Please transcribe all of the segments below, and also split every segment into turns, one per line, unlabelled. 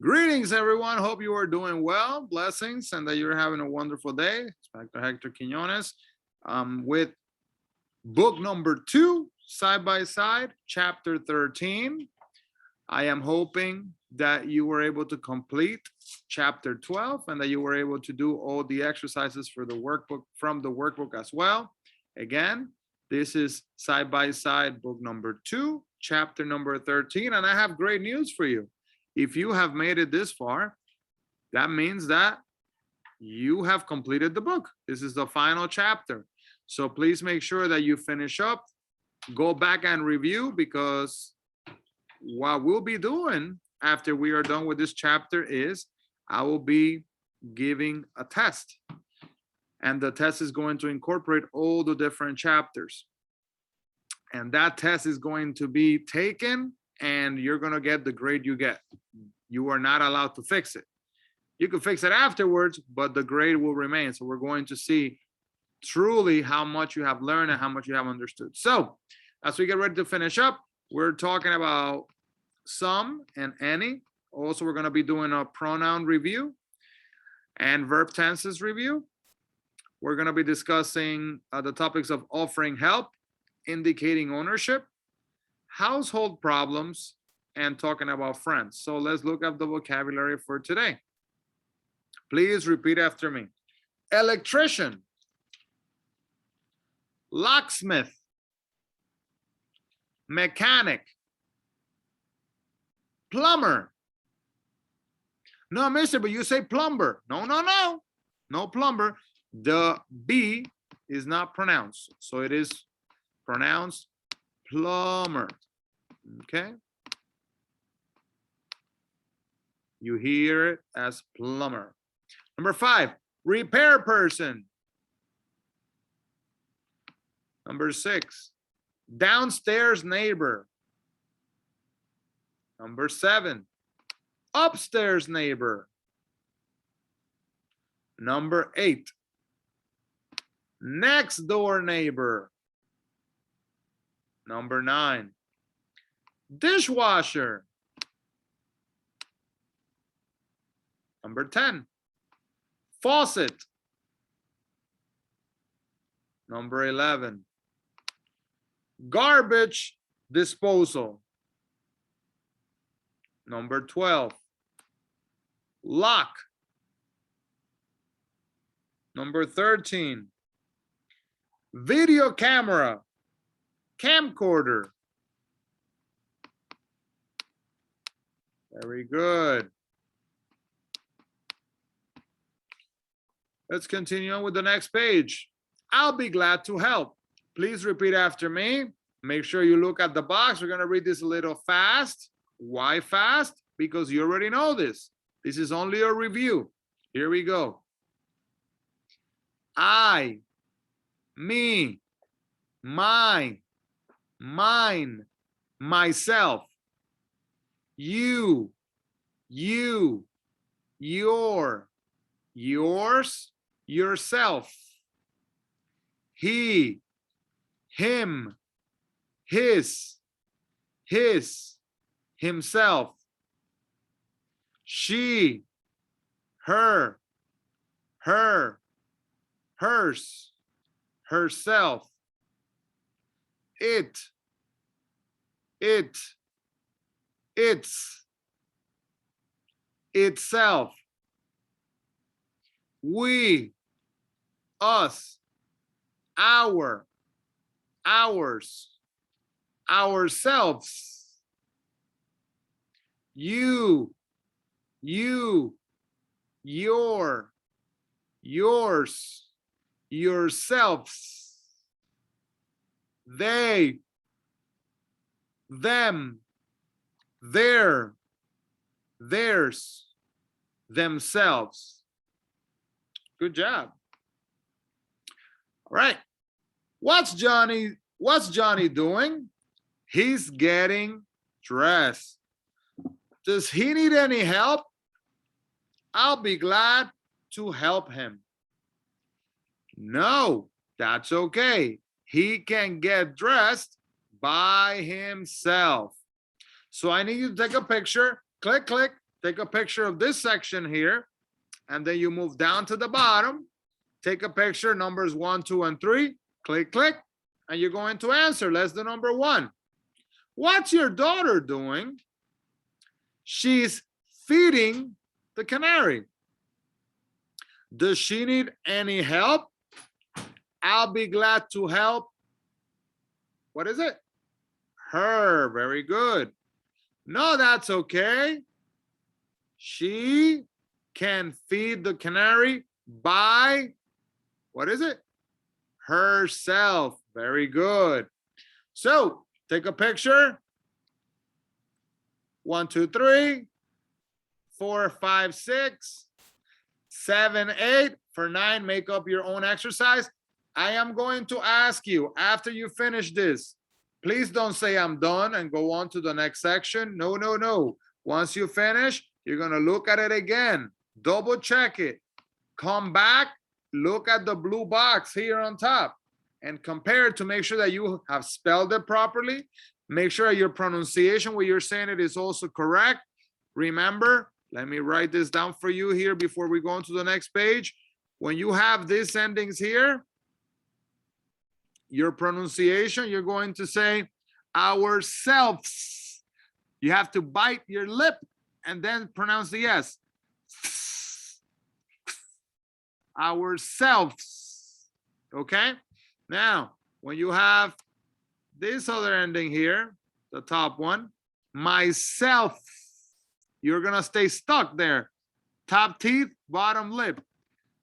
Greetings, everyone. Hope you are doing well. Blessings, and that you're having a wonderful day. It's Dr. Hector Quinones with book number 2, Side by Side, chapter 13. I am hoping that you were able to complete chapter 12 and that you were able to do all the exercises for the workbook from the workbook as well. Again, this is Side by Side, book number 2, chapter number 13, and I have great news for you. If you have made it this far, that means that you have completed the book. This is the final chapter. So please make sure that you finish up, go back and review, because what we'll be doing after we are done with this chapter is I will be giving a test. And the test is going to incorporate all the different chapters. And that test is going to be taken and you're going to get the grade you get. You are not allowed to fix it. You can fix it afterwards, but the grade will remain. So we're going to see truly how much you have learned and how much you have understood. So as we get ready to finish up, we're talking about some and any. Also, we're going to be doing a pronoun review and verb tenses review. We're going to be discussing the topics of offering help, indicating ownership, household problems, and talking about friends. So let's look up the vocabulary for today. Please repeat after me. Electrician, locksmith, mechanic, plumber. No, mister, but you say plumber. No plumber. The B is not pronounced. So it is pronounced plumber. Okay. You hear it as plumber. Number 5, repair person. Number 6, downstairs neighbor. Number 7, upstairs neighbor. Number 8, next door neighbor. Number 9, dishwasher. Number 10, faucet. Number 11, garbage disposal. Number 12, lock. Number 13, video camera, camcorder. Very good. Let's continue on with the next page. I'll be glad to help. Please repeat after me. Make sure you look at the box. We're going to read this a little fast. Why fast? Because you already know this. This is only a review. Here we go. I, me, my, mine, myself, you, your, yours, yourself, he, him, his, himself, she, her, hers, herself, it, its, itself, we, us, our, ours, ourselves, you, your, yours, yourselves, they, them, their, theirs, themselves. Good job. All right. What's Johnny doing? He's getting dressed. Does he need any help? I'll be glad to help him. No, that's okay. He can get dressed by himself. So I need you to take a picture. Click, click. take a picture of this section here, and then you move down to the bottom, take a picture, numbers 1, 2, and 3, click, click, and you're going to answer. Let's do number 1. What's your daughter doing? She's feeding the canary. Does she need any help? I'll be glad to help. What is it? Her. Very good. No, that's okay. She can feed the canary by, what is it? Herself. Very good. So take a picture. 1, 2, 3, 4, 5, 6, 7, 8. For 9, make up your own exercise. I am going to ask you after you finish this, please don't say I'm done and go on to the next section. No, no, no. Once you finish, you're going to look at it again, double check it, come back, look at the blue box here on top and compare it to make sure that you have spelled it properly. Make sure your pronunciation, when you're saying it, is also correct. Remember, let me write this down for you here before we go on to the next page. When you have these endings here, your pronunciation, you're going to say ourselves. You have to bite your lip and then pronounce the S. Ourselves. Okay? Now, when you have this other ending here, the top one, myself, you're going to stay stuck there. Top teeth, bottom lip.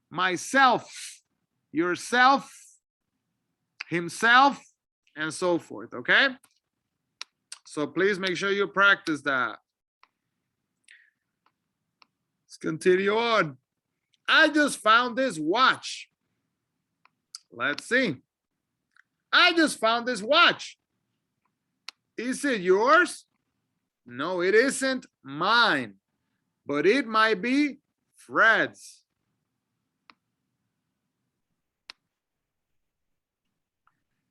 Myself, yourself, himself, and so forth, okay? So please make sure you practice that. Let's continue on. I just found this watch. Let's see. I just found this watch. Is it yours? No, it isn't mine, but it might be Fred's.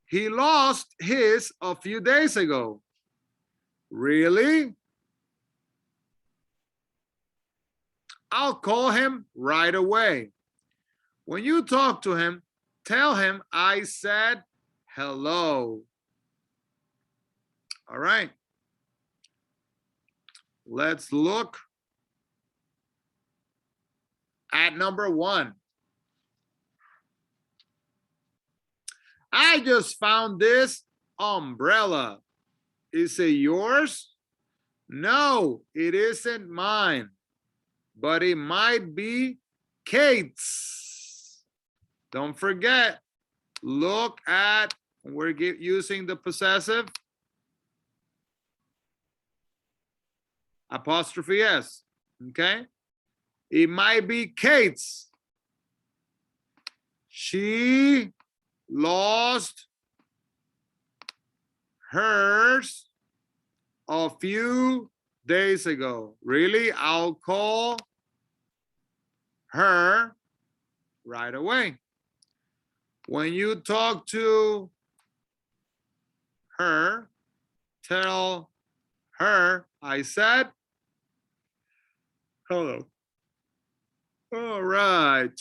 He lost his a few days ago. Really? I'll call him right away. When you talk to him, tell him I said hello. All right. Let's look at number 1. I just found this umbrella. Is it yours? No, it isn't mine, but it might be Kate's. Don't forget, look at, we're using the possessive apostrophe S, okay? It might be Kate's. She lost hers a few days ago. Really? I'll call her right away. When you talk to her, tell her I said hello. All right.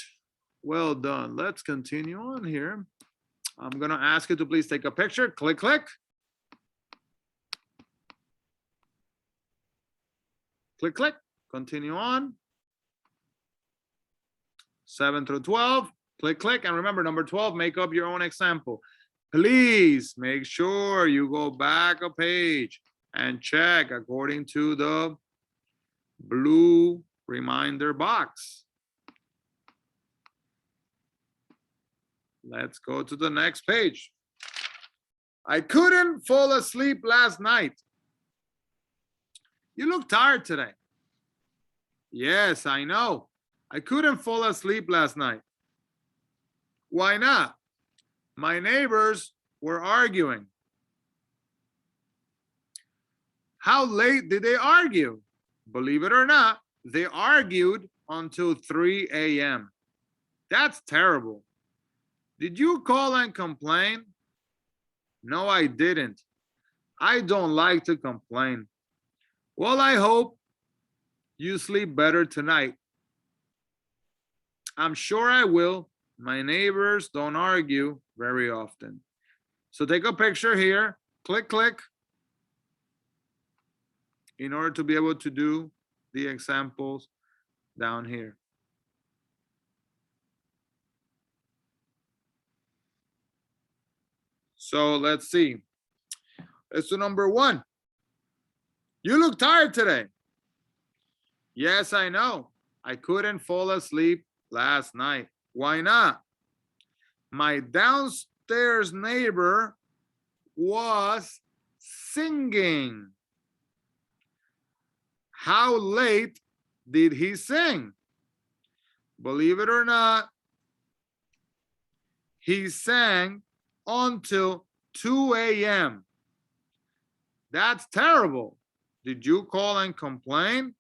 Well done. Let's continue on here. I'm going to ask you to please take a picture. Click, click. Click, click. Continue on. 7 through 12. Click, click. And remember, number 12, make up your own example. Please make sure you go back a page and check according to the blue reminder box. Let's go to the next page. I couldn't fall asleep last night. You look tired today. Yes, I know. I couldn't fall asleep last night. Why not? My neighbors were arguing. How late did they argue? Believe it or not, they argued until 3 a.m. That's terrible. Did you call and complain? No, I didn't. I don't like to complain. Well, I hope you sleep better tonight? I'm sure I will. My neighbors don't argue very often. So take a picture here, click, click, in order to be able to do the examples down here. So let's see. Let's do number 1. You look tired today. Yes, I know. I couldn't fall asleep last night. Why not? My downstairs neighbor was singing. How late did he sing? Believe it or not, he sang until 2 a.m. That's terrible. Did you call and complain?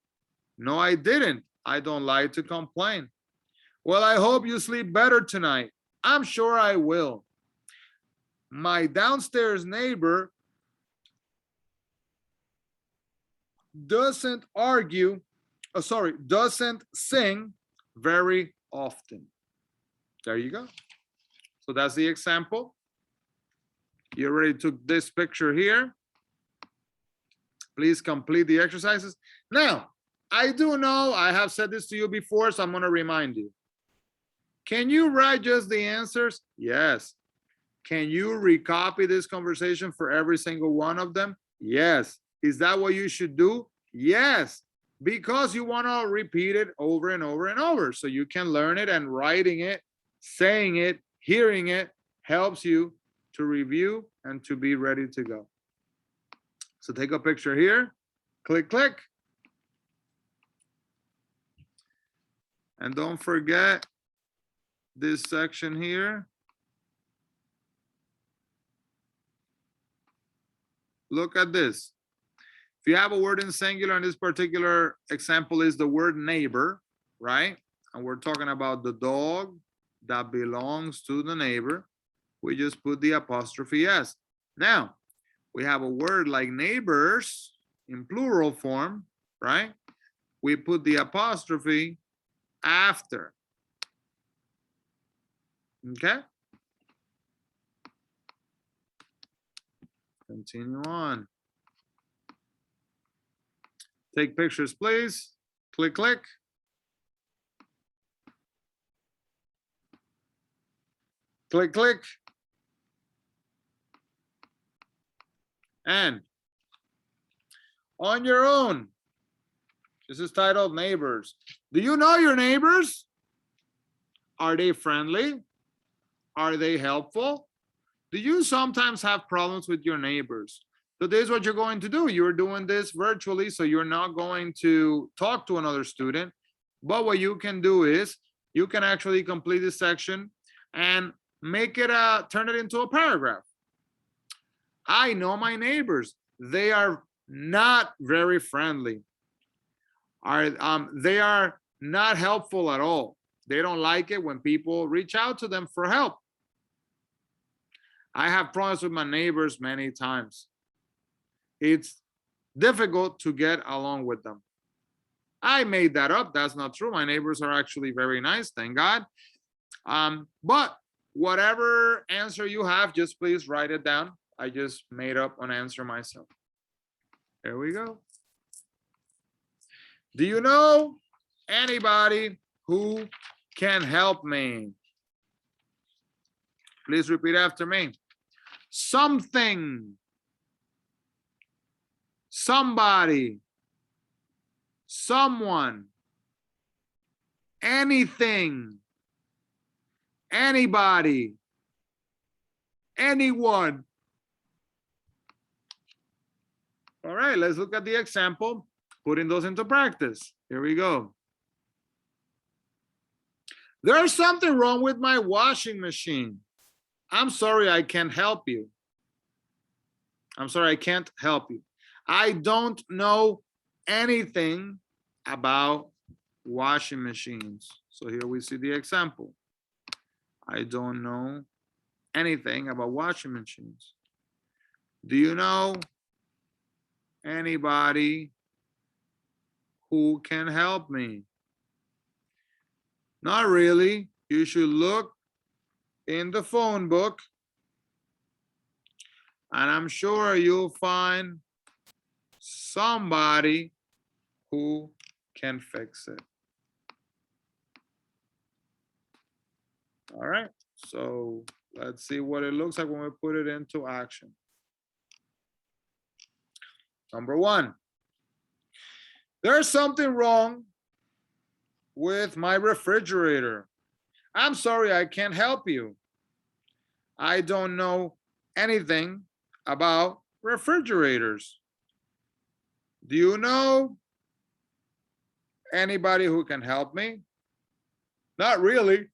No, I didn't. I don't like to complain. Well, I hope you sleep better tonight. I'm sure I will. My downstairs neighbor doesn't sing very often. There you go. So that's the example. You already took this picture here. Please complete the exercises. Now, I do know I have said this to you before, so I'm going to remind you. Can you write just the answers? Yes. Can you recopy this conversation for every single one of them? Yes. Is that what you should do? Yes. Because you want to repeat it over and over and over. So you can learn it, and writing it, saying it, hearing it helps you to review and to be ready to go. So take a picture here, click, click. And don't forget this section here. Look at this. If you have a word in singular, and this particular example is the word neighbor, right? And we're talking about the dog that belongs to the neighbor. We just put the apostrophe S. Now, we have a word like neighbors in plural form, right? We put the apostrophe after. Okay? Continue on. Take pictures, please. Click, click. Click, click. And on your own. This is titled Neighbors. Do you know your neighbors? Are they friendly? Are they helpful? Do you sometimes have problems with your neighbors? So this is what you're going to do. You're doing this virtually, so you're not going to talk to another student. But what you can do is you can actually complete this section and make it turn it into a paragraph. I know my neighbors. They are not very friendly. They are not helpful at all. They don't like it when people reach out to them for help. I have problems with my neighbors many times. It's difficult to get along with them. I made that up. That's not true. My neighbors are actually very nice, thank God. But whatever answer you have, just please write it down. I just made up an answer myself. There we go. Do you know anybody who can help me? Please repeat after me. Something, somebody, someone, anything, anybody, anyone. All right, let's look at the example, putting those into practice. Here we go. There's something wrong with my washing machine. I'm sorry, I can't help you. I'm sorry, I can't help you. I don't know anything about washing machines. So here we see the example. I don't know anything about washing machines. Do you know anybody who can help me? Not really. You should look in the phone book, and I'm sure you'll find somebody who can fix it. All right, so let's see what it looks like when we put it into action. Number one, there's something wrong with my refrigerator. I'm sorry, I can't help you. I don't know anything about refrigerators. Do you know anybody who can help me? Not really.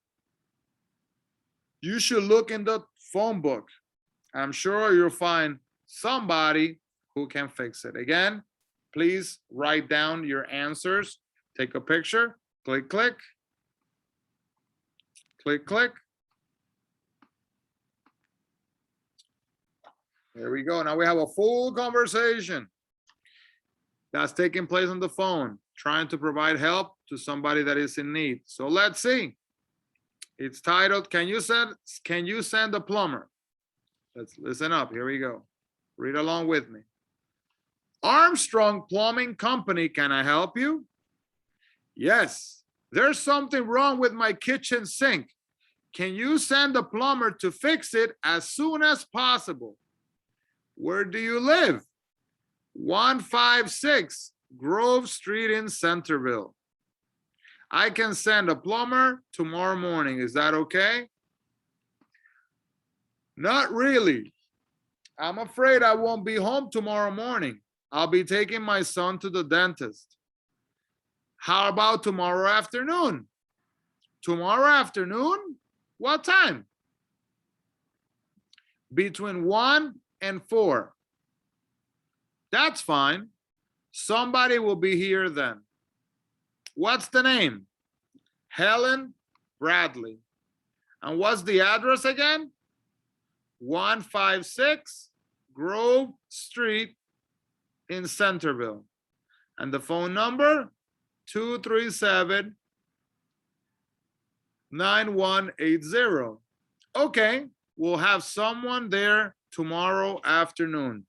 You should look in the phone book. I'm sure you'll find somebody who can fix it. Again, please write down your answers. Take a picture. Click, click. Click, click. There we go. Now we have a full conversation that's taking place on the phone, trying to provide help to somebody that is in need. So let's see. It's titled, Can you send a plumber? Let's listen up. Here we go. Read along with me. Armstrong Plumbing Company, can I help you? Yes, there's something wrong with my kitchen sink. Can you send a plumber to fix it as soon as possible? Where do you live? 156 Grove Street in Centerville. I can send a plumber tomorrow morning. Is that okay? Not really. I'm afraid I won't be home tomorrow morning. I'll be taking my son to the dentist. How about tomorrow afternoon? Tomorrow afternoon? What time? Between 1 and 4. That's fine. Somebody will be here then. What's the name? Helen Bradley. And what's the address again? 156 Grove Street in Centerville. And the phone number, 237-9180. Okay, we'll have someone there tomorrow afternoon.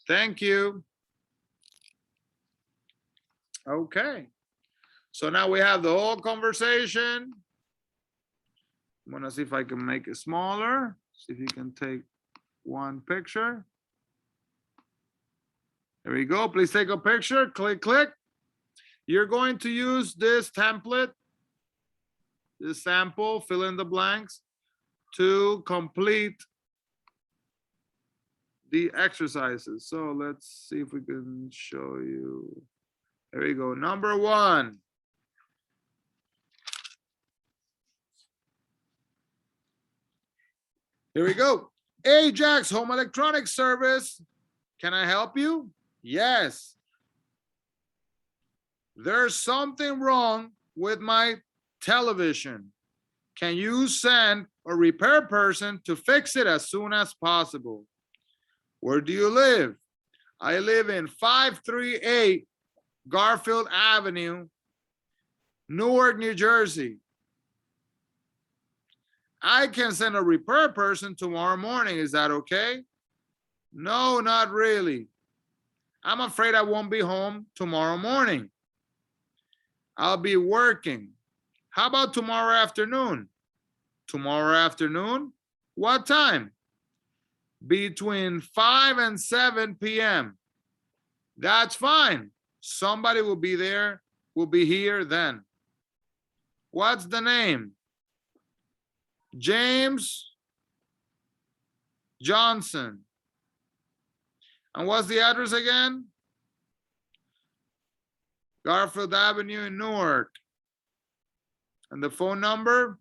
Thank you. Okay, so now we have the whole conversation. I'm gonna see if I can make it smaller. See if you can take one picture. There we go. Please take a picture. Click, click. You're going to use this template, this sample, fill in the blanks, to complete the exercises. So let's see if we can show you. There we go. Number one. Here we go. Ajax Home Electronics Service. Can I help you? Yes. There's something wrong with my television. Can you send a repair person to fix it as soon as possible? Where do you live? I live in 538 Garfield Avenue, Newark, New Jersey. I can send a repair person tomorrow morning. Is that okay? No, not really. I'm afraid I won't be home tomorrow morning. I'll be working. How about tomorrow afternoon? Tomorrow afternoon? What time? Between 5 and 7 p.m. That's fine. Somebody will be there, will be here then. What's the name? James Johnson. And what's the address again? Garfield Avenue in Newark. And the phone number?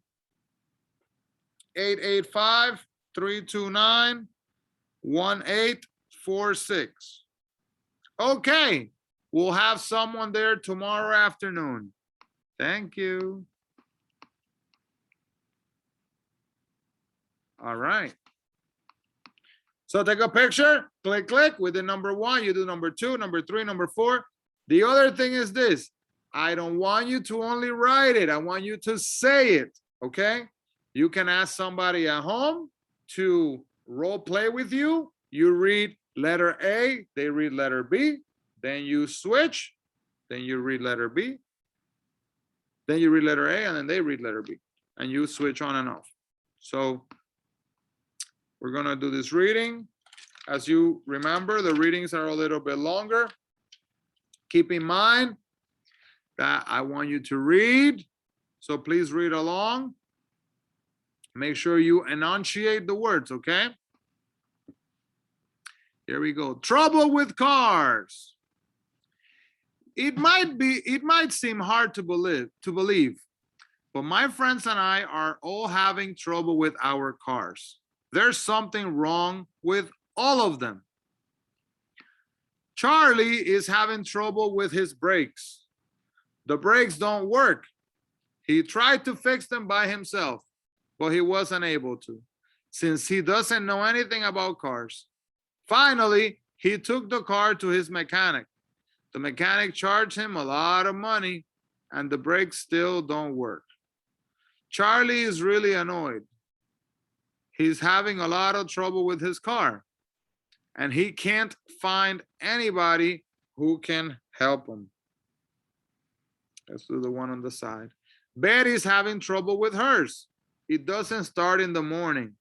885-329-1846. Okay, we'll have someone there tomorrow afternoon. Thank you. All right. So take a picture, click, click. With the number one, you do number two, number three, number four. The other thing is this. I don't want you to only write it. I want you to say it, okay? You can ask somebody at home to role play with you. You read letter A, they read letter B, then you switch, then you read letter B, then you read letter A, and then they read letter B, and you switch on and off. So we're gonna do this reading. As you remember, the readings are a little bit longer. Keep in mind that I want you to read, so please read along. Make sure you enunciate the words, okay? Here we go. Trouble with cars. It might seem hard to believe, but my friends and I are all having trouble with our cars. There's something wrong with all of them. Charlie is having trouble with his brakes. The brakes don't work. He tried to fix them by himself, but he wasn't able to, since he doesn't know anything about cars. Finally, he took the car to his mechanic. The mechanic charged him a lot of money, and the brakes still don't work. Charlie is really annoyed. He's having a lot of trouble with his car, and he can't find anybody who can help him. Let's do the one on the side. Betty's having trouble with hers. It doesn't start in the morning.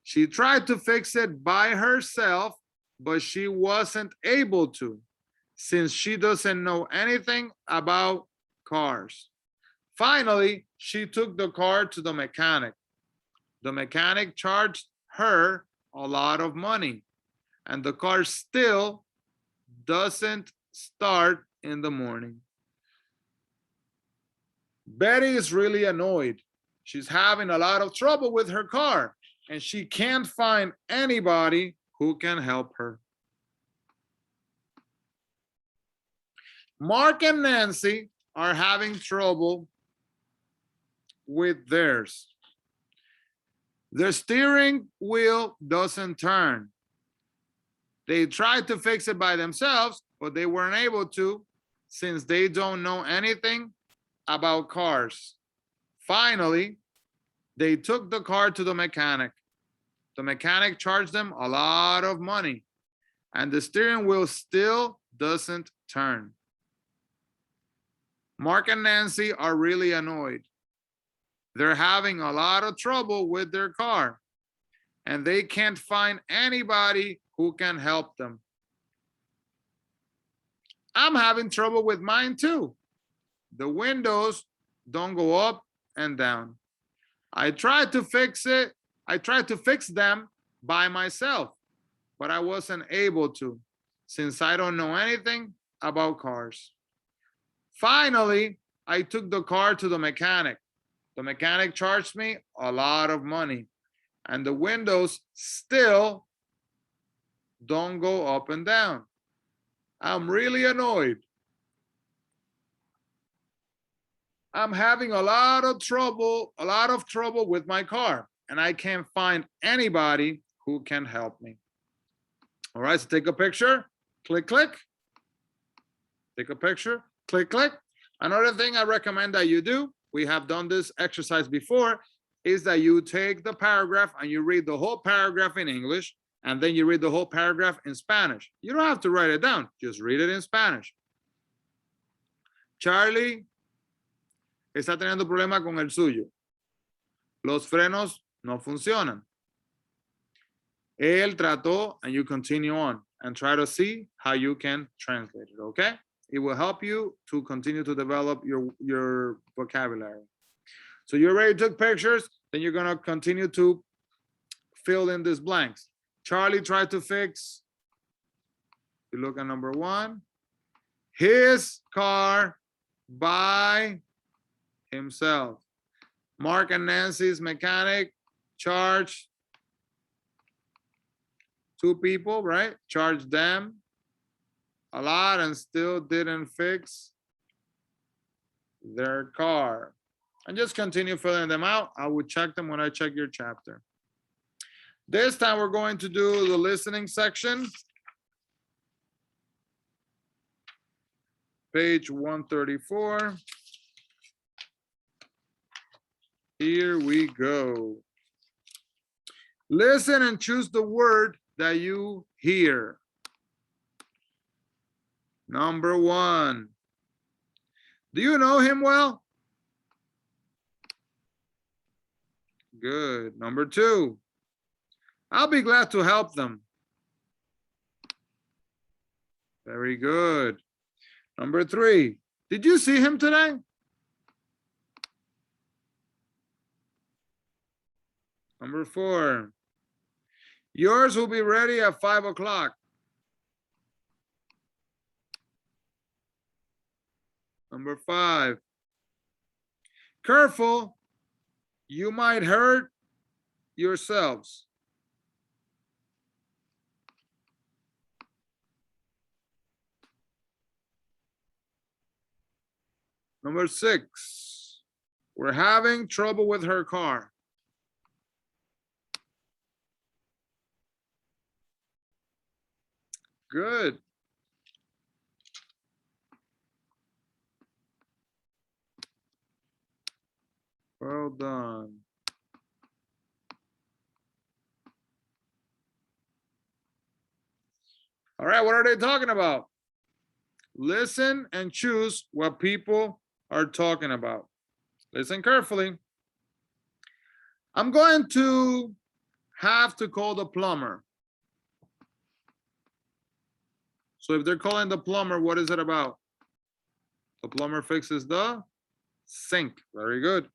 She tried to fix it by herself, but she wasn't able to, since she doesn't know anything about cars. Finally, she took the car to the mechanic. The mechanic charged her a lot of money, and the car still doesn't start in the morning. Betty is really annoyed. She's having a lot of trouble with her car, and she can't find anybody who can help her. Mark and Nancy are having trouble with theirs. The steering wheel doesn't turn. They tried to fix it by themselves, but they weren't able to, since they don't know anything about cars. Finally, they took the car to the mechanic. The mechanic charged them a lot of money, and the steering wheel still doesn't turn. Mark and Nancy are really annoyed. They're having a lot of trouble with their car, and they can't find anybody who can help them. I'm having trouble with mine too. The windows don't go up and down. I tried to fix them by myself, but I wasn't able to, since I don't know anything about cars. Finally, I took the car to the mechanic. The mechanic charged me a lot of money, and the windows still don't go up and down. I'm really annoyed. I'm having a lot of trouble with my car, and I can't find anybody who can help me. All right, so take a picture, click, click. Take a picture, click, click. Another thing I recommend that you do, we have done this exercise before, is that you take the paragraph and you read the whole paragraph in English, and then you read the whole paragraph in Spanish. You don't have to write it down, just read it in Spanish. Charlie está teniendo problema con el suyo. Los frenos no funcionan. Él trató, and you continue on and try to see how you can translate it, okay? It will help you to continue to develop your vocabulary. So you already took pictures, then you're gonna continue to fill in these blanks. Charlie tried to fix, you look at number 1, his car by himself. Mark and Nancy's mechanic charged 2 people, right? Charged them a lot and still didn't fix their car. And just continue filling them out. I will check them when I check your chapter. This time we're going to do the listening section. page 134. Here we go. Listen and choose the word that you hear. Number 1. Do you know him well? Good. Number 2. I'll be glad to help them. Very good. Number 3. Did you see him today? Number 4. Yours will be ready at 5 o'clock. Number 5. Careful, you might hurt yourselves. Number 6. We're having trouble with her car. Good. Well done. All right, what are they talking about? Listen and choose what people are talking about. Listen carefully. I'm going to have to call the plumber. So if they're calling the plumber, what is it about? The plumber fixes the sink. Very good.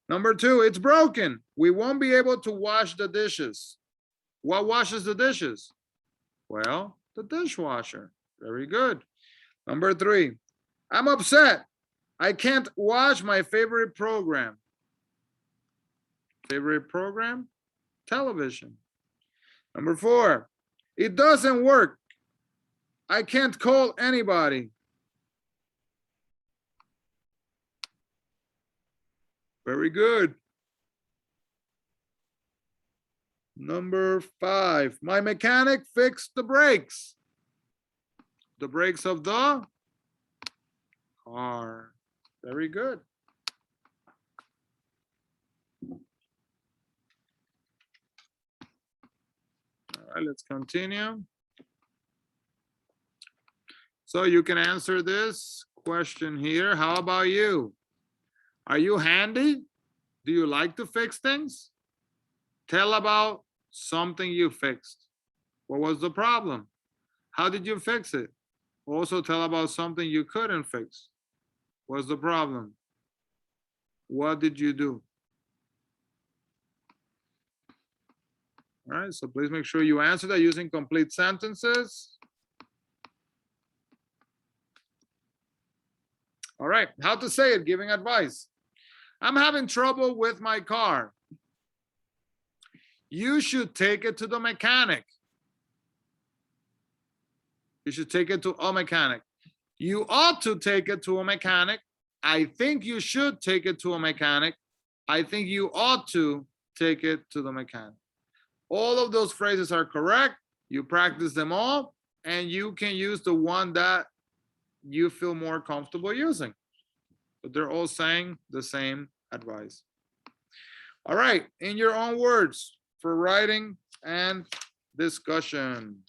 Number 2, it's broken. We won't be able to wash the dishes. What washes the dishes? Well, the dishwasher. Very good. Number 3, I'm upset. I can't watch my favorite program. Favorite program? Television. Number 4, it doesn't work. I can't call anybody. Very good. Number 5, my mechanic fixed the brakes. The brakes of the car. Very good. All right, let's continue. So you can answer this question here. How about you? Are you handy? Do you like to fix things? Tell about something you fixed. What was the problem? How did you fix it? Also tell about something you couldn't fix. What's the problem? What did you do? All right, so please make sure you answer that using complete sentences. All right, how to say it, giving advice. I'm having trouble with my car. You should take it to the mechanic. You should take it to a mechanic. You ought to take it to a mechanic. I think you should take it to a mechanic. I think you ought to take it to the mechanic. All of those phrases are correct. You practice them all, and you can use the one that you feel more comfortable using. But they're all saying the same advice. All right, in your own words for writing and discussion.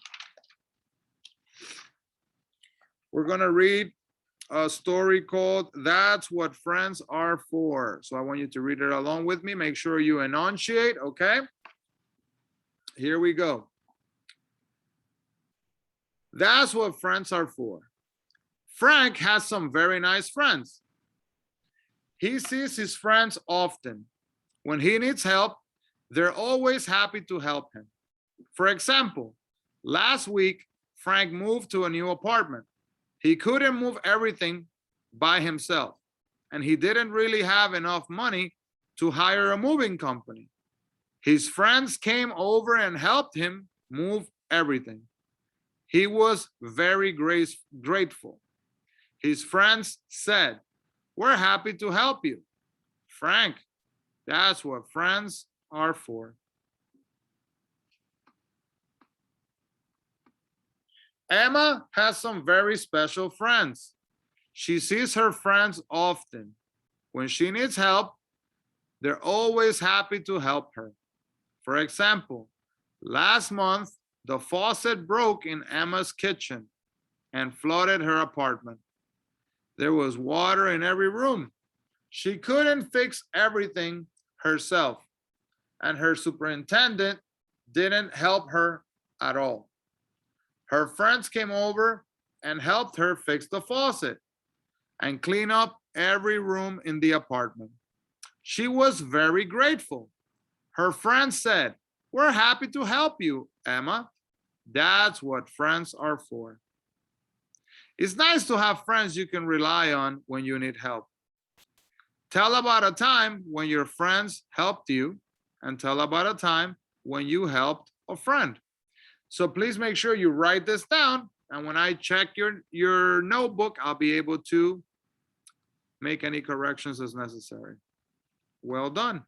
We're going to read a story called That's What Friends Are For. So I want you to read it along with me. Make sure you enunciate, okay? Here we go. That's what friends are for. Frank has some very nice friends. He sees his friends often. When he needs help, they're always happy to help him. For example, last week, Frank moved to a new apartment. He couldn't move everything by himself, and he didn't really have enough money to hire a moving company. His friends came over and helped him move everything. He was very grateful. His friends said, "We're happy to help you." Frank, that's what friends are for. Emma has some very special friends. She sees her friends often. When she needs help, they're always happy to help her. For example, last month, the faucet broke in Emma's kitchen and flooded her apartment. There was water in every room. She couldn't fix everything herself, and her superintendent didn't help her at all. Her friends came over and helped her fix the faucet and clean up every room in the apartment. She was very grateful. Her friends said, "We're happy to help you, Emma." That's what friends are for. It's nice to have friends you can rely on when you need help. Tell about a time when your friends helped you, and tell about a time when you helped a friend. So please make sure you write this down, and when I check your notebook, I'll be able to make any corrections as necessary. Well done.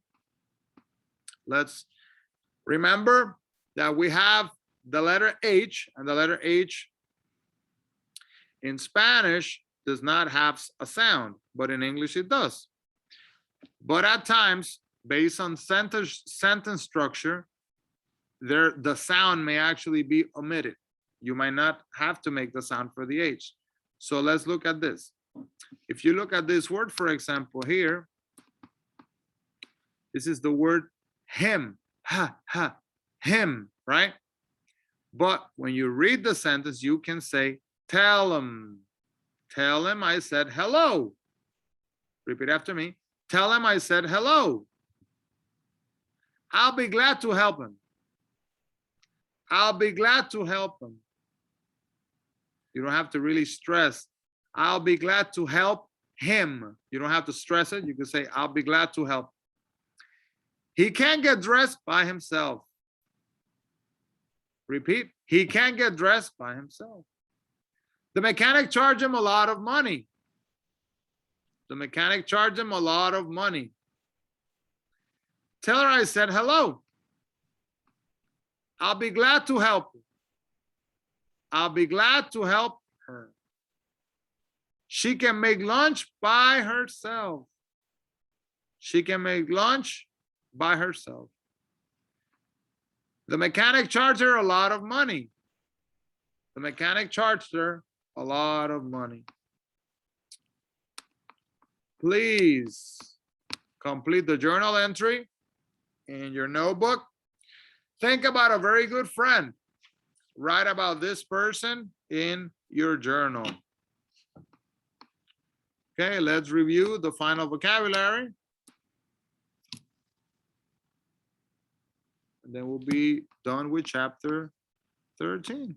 Let's remember that we have the letter H, and the letter H in Spanish does not have a sound, but in English it does. But at times, based on sentence structure, the sound may actually be omitted. You might not have to make the sound for the H. So let's look at this. If you look at this word, for example, here, this is the word him, him, right? But when you read the sentence, you can say, tell him I said hello. Repeat after me. Tell him I said hello. I'll be glad to help him. I'll be glad to help him. You don't have to really stress. I'll be glad to help him. You don't have to stress it. You can say, I'll be glad to help. He can't get dressed by himself. Repeat. He can't get dressed by himself. The mechanic charged him a lot of money. The mechanic charged him a lot of money. Tell her I said hello. I'll be glad to help her. I'll be glad to help her. She can make lunch by herself. She can make lunch by herself. The mechanic charged her a lot of money. The mechanic charged her a lot of money. Please complete the journal entry in your notebook. Think about a very good friend. Write about this person in your journal. Okay, let's review the final vocabulary. And then we'll be done with chapter 13.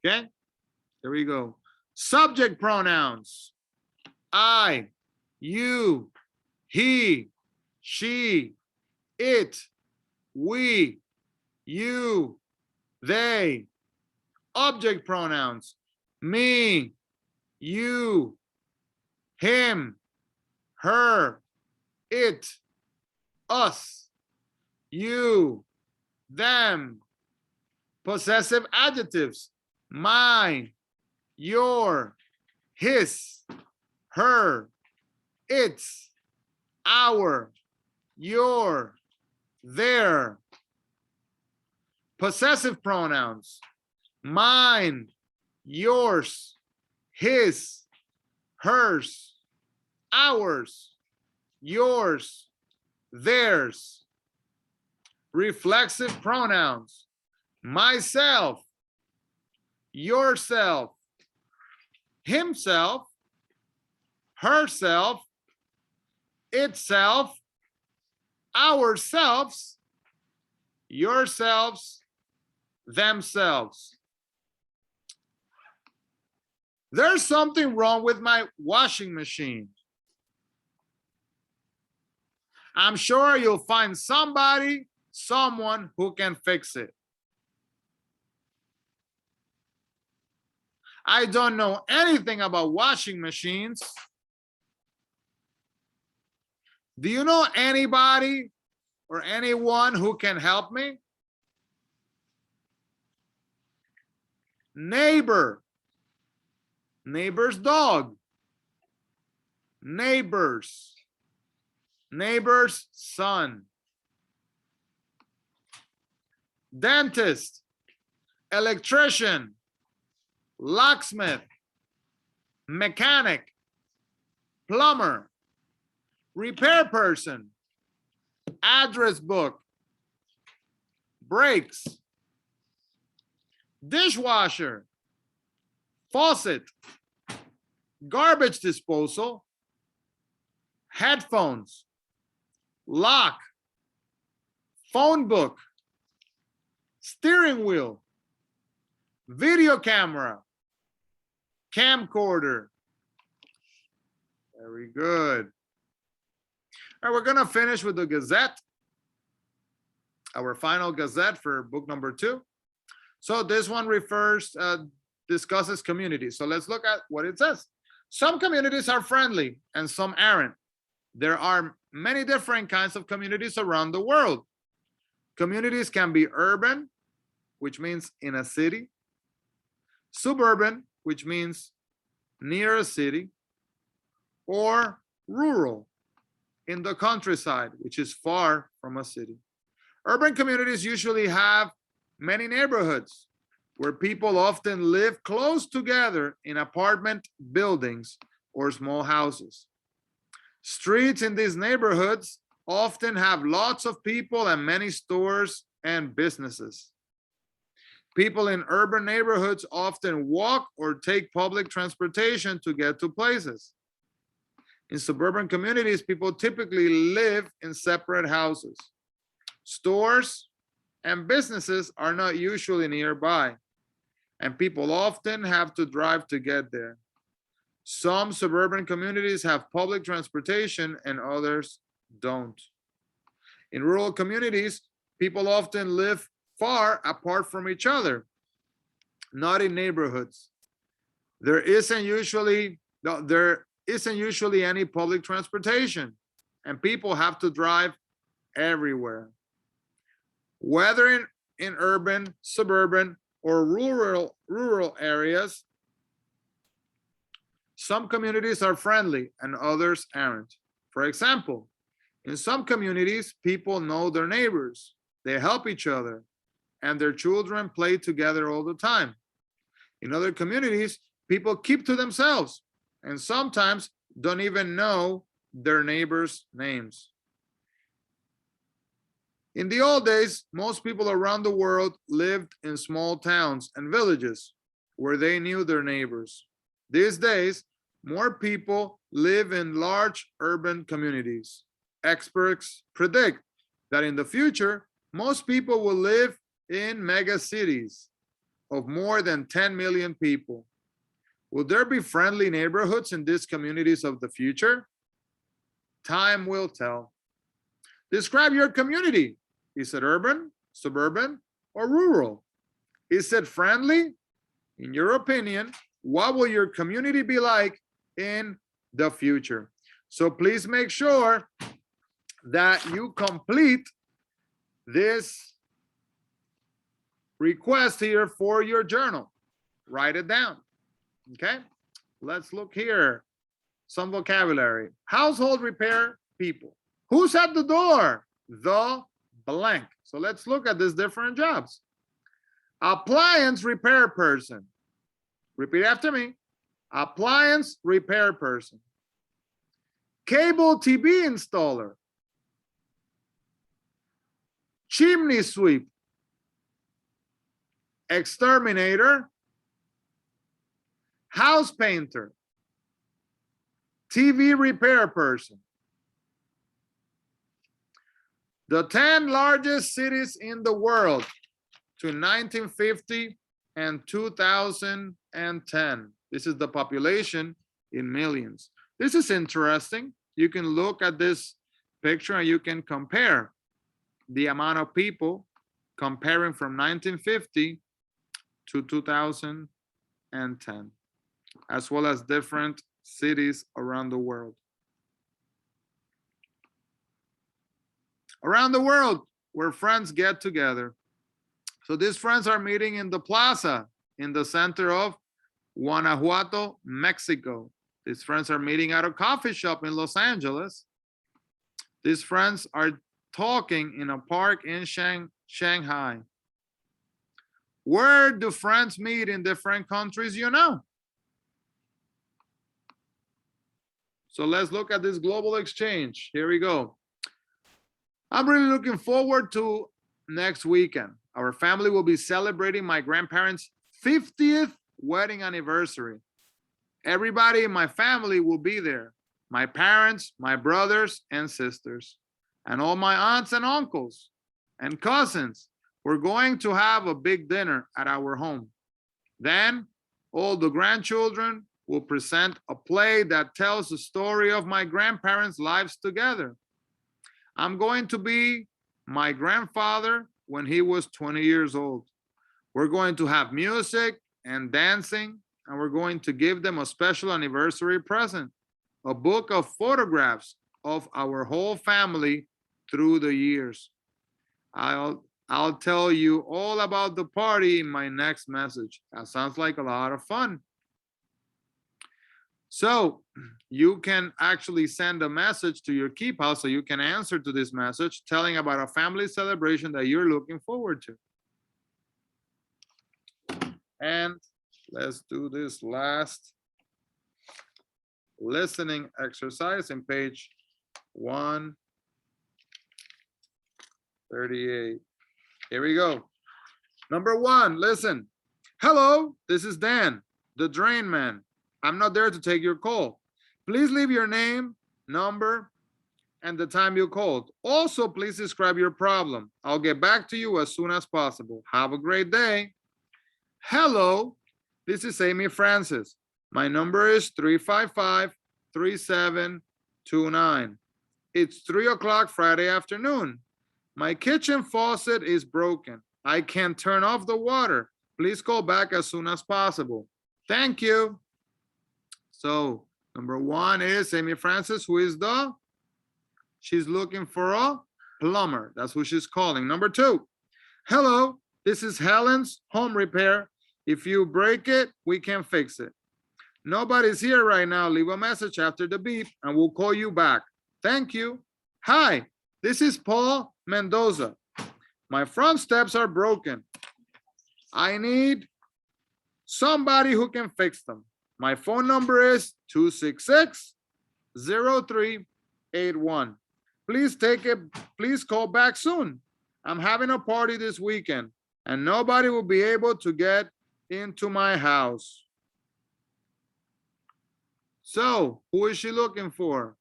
Okay, here we go. Subject pronouns. I, you, he, she, it, we, you, they. Object pronouns. Me, you, him, her, it, us, you, them. Possessive adjectives. Mine, your, his, her, its, our, your, their. Possessive pronouns. Mine, yours, his, hers, ours, yours, theirs. Reflexive pronouns. Myself, yourself, himself, herself, itself, ourselves, yourselves, themselves. There's something wrong with my washing machine. I'm sure you'll find someone who can fix it. I don't know anything about washing machines. Do you know anybody or anyone who can help me? neighbor, neighbor's dog, neighbors, neighbor's son, dentist, electrician, locksmith, mechanic, plumber, repair person, address book, brakes, dishwasher, faucet, garbage disposal, headphones, lock, phone book, steering wheel, video camera, camcorder. Very good. All right, we're gonna finish with the Gazette, our final Gazette for book number 2. So this one discusses communities. So let's look at what it says. Some communities are friendly and some aren't. There are many different kinds of communities around the world. Communities can be urban, which means in a city, suburban, which means near a city, or rural, in the countryside, which is far from a city. Urban communities usually have many neighborhoods where people often live close together in apartment buildings or small houses. Streets in these neighborhoods often have lots of people and many stores and businesses. People in urban neighborhoods often walk or take public transportation to get to places. In suburban communities, people typically live in separate houses. Stores and businesses are not usually nearby, and people often have to drive to get there. Some suburban communities have public transportation and others don't. In rural communities, people often live far apart from each other, not in neighborhoods. There isn't usually any public transportation, and people have to drive everywhere. Whether in urban, suburban, or rural areas, some communities are friendly and others aren't. For example, in some communities, people know their neighbors, they help each other, and their children play together all the time. In other communities, people keep to themselves and sometimes don't even know their neighbors' names. In the old days, most people around the world lived in small towns and villages where they knew their neighbors. These days, more people live in large urban communities. Experts predict that in the future, most people will live in mega cities of more than 10 million people. Will there be friendly neighborhoods in these communities of the future? Time will tell. Describe your community. Is it urban, suburban, or rural? Is it friendly? In your opinion, what will your community be like in the future? So please make sure that you complete this request here for your journal. Write it down. Okay, let's look here. Some vocabulary. Household repair people. Who's at the door? The blank. So let's look at these different jobs. Appliance repair person. Repeat after me. Appliance repair person. Cable TV installer. Chimney sweep. Exterminator. House painter. TV repair person. The 10 largest cities in the world between 1950 and 2010. This is the population in millions. This is interesting. You can look at this picture and you can compare the amount of people comparing from 1950 to 2010, as well as different cities around the world. Around the world where friends get together. So these friends are meeting in the plaza in the center of Guanajuato, Mexico. These friends are meeting at a coffee shop in Los Angeles. These friends are talking in a park in Shanghai. Where do friends meet in different countries, you know? So let's look at this global exchange. Here we go. I'm really looking forward to next weekend. Our family will be celebrating my grandparents' 50th wedding anniversary. Everybody in my family will be there. My parents, my brothers and sisters, and all my aunts and uncles and cousins. We're going to have a big dinner at our home. Then all the grandchildren will present a play that tells the story of my grandparents' lives together. I'm going to be my grandfather when he was 20 years old. We're going to have music and dancing, and we're going to give them a special anniversary present, a book of photographs of our whole family through the years. I'll tell you all about the party in my next message. That sounds like a lot of fun. So you can actually send a message to your key pal so you can answer to this message telling about a family celebration that you're looking forward to. And let's do this last listening exercise in page 138. Here we go. Number 1, listen. Hello, this is Dan, the drain man. I'm not there to take your call. Please leave your name, number, and the time you called. Also, please describe your problem. I'll get back to you as soon as possible. Have a great day. Hello, this is Amy Francis. My number is 355-3729. It's 3 o'clock Friday afternoon. My kitchen faucet is broken. I can't turn off the water. Please call back as soon as possible. Thank you. So number 1 is Amy Francis, who is she's looking for a plumber. That's who she's calling. Number 2, hello, this is Helen's home repair. If you break it, we can fix it. Nobody's here right now. Leave a message after the beep and we'll call you back. Thank you. Hi, this is Paul Mendoza. My front steps are broken. I need somebody who can fix them. My phone number is 266-0381. Please call back soon. I'm having a party this weekend and nobody will be able to get into my house. So, who is she looking for?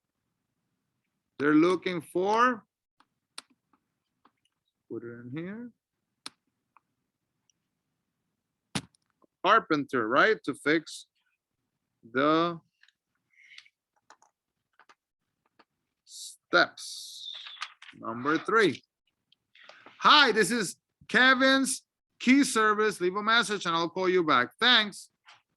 They're looking for, put it in here, carpenter, right? To fix the steps. Number 3. Hi, this is Kevin's key service. Leave a message and I'll call you back. Thanks.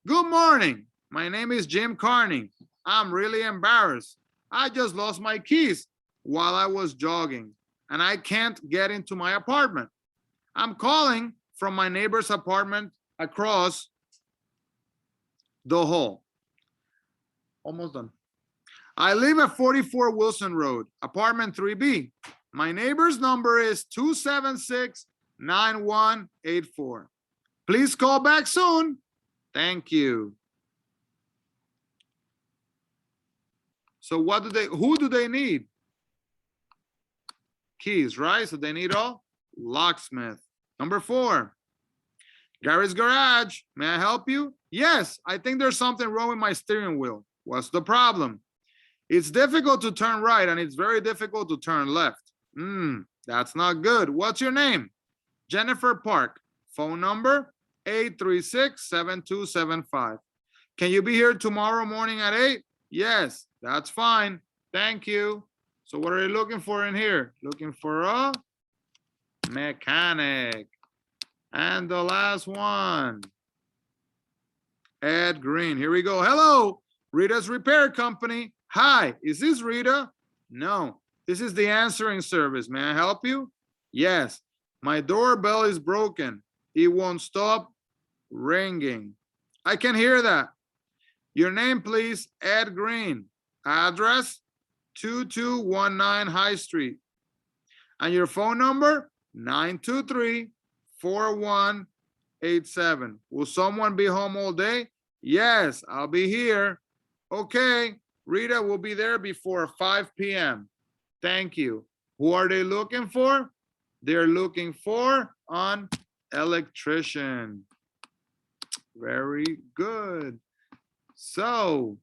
Good morning. My name is Jim Carney. I'm really embarrassed. I just lost my keys while I was jogging and I can't get into my apartment. I'm calling from my neighbor's apartment across the hall. Almost done. I live at 44 Wilson Road, apartment 3B. My neighbor's number is 276-9184. Please call back soon. Thank you. So who do they need? Keys, right? So they need a locksmith. Number 4, Gary's Garage. May I help you? Yes, I think there's something wrong with my steering wheel. What's the problem? It's difficult to turn right and it's very difficult to turn left. That's not good. What's your name? Jennifer Park. Phone number 836-7275. Can you be here tomorrow morning at 8? Yes, that's fine. Thank you. So what are you looking for in here? Looking for a mechanic. And the last one, Ed Green. Here we go. Hello, Rita's Repair Company. Hi, is this Rita? No, this is the answering service. May I help you? Yes, my doorbell is broken. It won't stop ringing. I can hear that. Your name, please, Ed Green. Address, 2219 High Street. And your phone number, 923-4187. Will someone be home all day? Yes, I'll be here. Okay, Rita will be there before 5 p.m. Thank you. Who are they looking for? They're looking for an electrician. Very good. So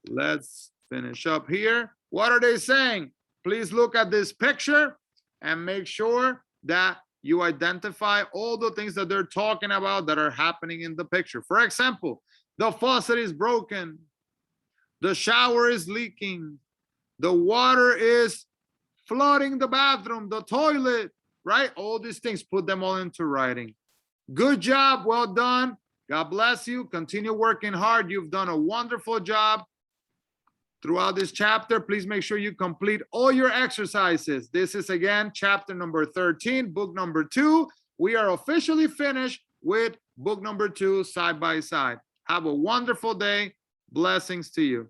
let's finish up here. What are they saying? Please look at this picture and make sure that you identify all the things that they're talking about that are happening in the picture. For example, the faucet is broken. The shower is leaking. The water is flooding the bathroom, the toilet, right? All these things, put them all into writing. Good job. Well done. God bless you. Continue working hard. You've done a wonderful job throughout this chapter. Please make sure you complete all your exercises. This is, again, chapter number 13, book number 2. We are officially finished with book number 2 side by side. Have a wonderful day. Blessings to you.